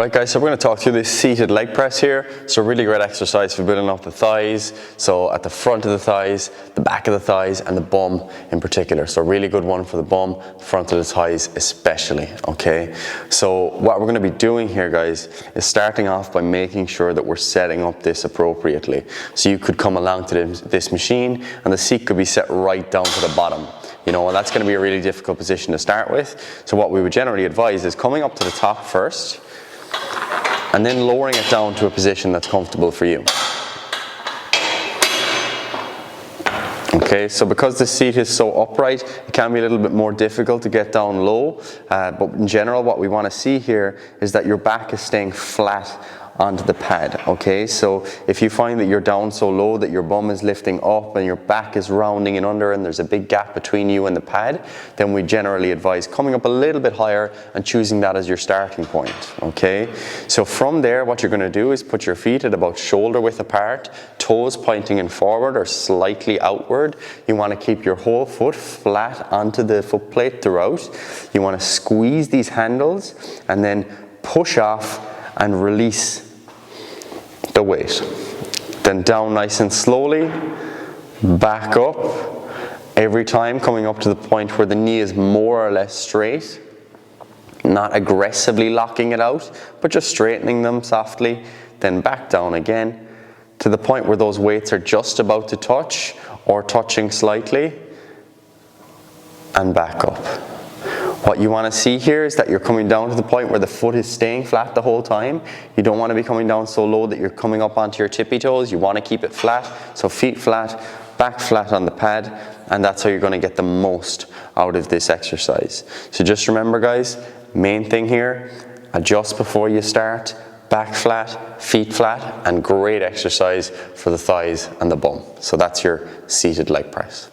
Right guys, so we're going to talk through this seated leg press here. So really great exercise for building up the thighs. So at the front of the thighs, the back of the thighs, and the bum in particular. So really good one for the bum, front of the thighs especially, okay? So what we're going to be doing here guys is starting off by making sure that we're setting up this appropriately. So you could come along to this machine and the seat could be set right down to the bottom. You know, and that's going to be a really difficult position to start with. So what we would generally advise is coming up to the top first, and then lowering it down to a position that's comfortable for you. Okay, so because the seat is so upright, it can be a little bit more difficult to get down low, but in general what we want to see here is that your back is staying flat onto the pad, okay? So if you find that you're down so low that your bum is lifting up and your back is rounding in under and there's a big gap between you and the pad, then we generally advise coming up a little bit higher and choosing that as your starting point, okay? So from there, what you're going to do is put your feet at about shoulder width apart, toes pointing in forward or slightly outward. You want to keep your whole foot flat onto the foot plate throughout. You want to squeeze these handles and then push off and release the weight. Then down nice and slowly, back up, every time coming up to the point where the knee is more or less straight, not aggressively locking it out, but just straightening them softly, then back down again to the point where those weights are just about to touch or touching slightly, and back up. What you want to see here is that you're coming down to the point where the foot is staying flat the whole time. You don't want to be coming down so low that you're coming up onto your tippy toes. You want to keep it flat, so feet flat, back flat on the pad, and that's how you're going to get the most out of this exercise. So just remember guys, main thing here, adjust before you start, back flat, feet flat, and great exercise for the thighs and the bum. So that's your seated leg press.